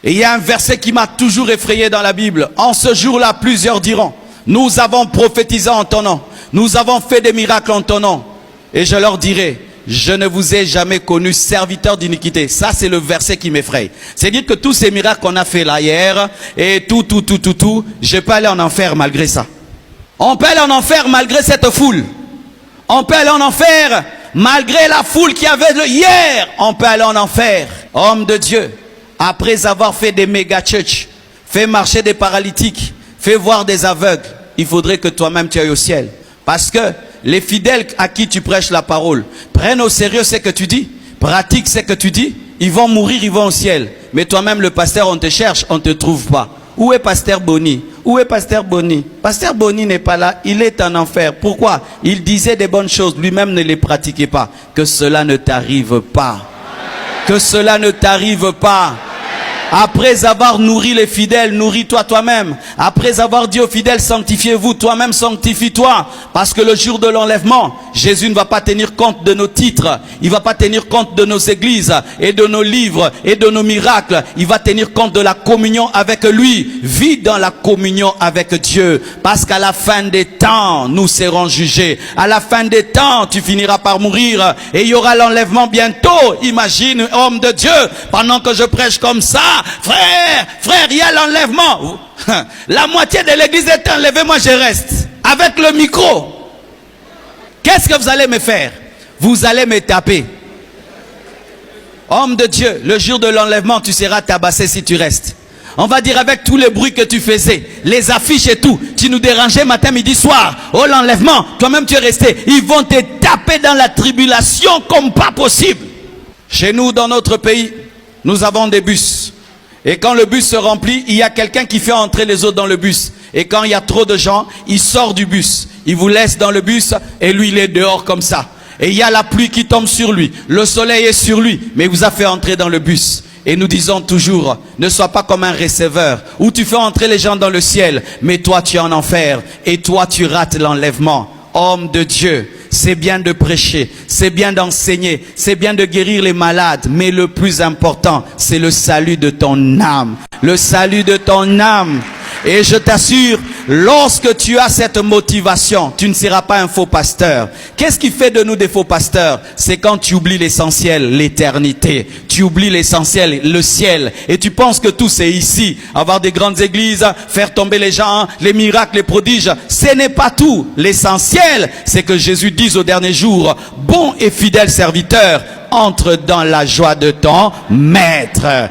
Et il y a un verset qui m'a toujours effrayé dans la Bible. En ce jour-là, plusieurs diront, nous avons prophétisé en ton nom. Nous avons fait des miracles en ton nom. Et je leur dirai, je ne vous ai jamais connu serviteur d'iniquité. Ça, c'est le verset qui m'effraie. C'est-à-dire que tous ces miracles qu'on a fait là hier, et tout, je peux aller en enfer malgré ça. On peut aller en enfer malgré cette foule. On peut aller en enfer malgré la foule qui avait hier. On peut aller en enfer. Homme de Dieu, après avoir fait des méga church, fait marcher des paralytiques, fait voir des aveugles, il faudrait que toi-même tu ailles au ciel. Parce que les fidèles à qui tu prêches la parole prennent au sérieux ce que tu dis, pratiquent ce que tu dis, ils vont mourir, ils vont au ciel. Mais toi-même, le pasteur, on te cherche, on ne te trouve pas. Où est Pasteur Boni? Où est Pasteur Boni? Pasteur Boni n'est pas là, il est en enfer. Pourquoi? Il disait des bonnes choses, lui-même ne les pratiquait pas. Que cela ne t'arrive pas. Que cela ne t'arrive pas. Après avoir nourri les fidèles, nourris-toi toi-même. Après avoir dit aux fidèles, sanctifiez-vous, toi-même sanctifie-toi. Parce que le jour de l'enlèvement, Jésus ne va pas tenir compte de nos titres. Il ne va pas tenir compte de nos églises et de nos livres et de nos miracles. Il va tenir compte de la communion avec lui. Vis dans la communion avec Dieu. Parce qu'à la fin des temps, nous serons jugés. À la fin des temps, tu finiras par mourir. Et il y aura l'enlèvement bientôt. Imagine, homme de Dieu, pendant que je prêche comme ça, frère, il y a l'enlèvement. La moitié de l'église est enlevée, moi je reste. Avec le micro. Qu'est-ce que vous allez me faire? Vous allez me taper. Homme de Dieu, le jour de l'enlèvement, tu seras tabassé si tu restes. On va dire avec tous les bruits que tu faisais, les affiches et tout, tu nous dérangeais matin, midi, soir. Oh l'enlèvement, toi-même tu es resté. Ils vont te taper dans la tribulation comme pas possible. Chez nous, dans notre pays, nous avons des bus. Et quand le bus se remplit, il y a quelqu'un qui fait entrer les autres dans le bus. Et quand il y a trop de gens, il sort du bus. Il vous laisse dans le bus et lui, il est dehors comme ça. Et il y a la pluie qui tombe sur lui. Le soleil est sur lui. Mais il vous a fait entrer dans le bus. Et nous disons toujours, ne sois pas comme un receveur où tu fais entrer les gens dans le ciel. Mais toi, tu es en enfer. Et toi, tu rates l'enlèvement. Homme de Dieu, c'est bien de prêcher, c'est bien d'enseigner, c'est bien de guérir les malades, mais le plus important, c'est le salut de ton âme. Le salut de ton âme. Et je t'assure, lorsque tu as cette motivation, tu ne seras pas un faux pasteur. Qu'est-ce qui fait de nous des faux pasteurs? C'est quand tu oublies l'essentiel, l'éternité. Tu oublies l'essentiel, le ciel. Et tu penses que tout c'est ici. Avoir des grandes églises, faire tomber les gens, les miracles, les prodiges. Ce n'est pas tout. L'essentiel, c'est que Jésus dise au dernier jour, bon et fidèle serviteur, entre dans la joie de ton maître.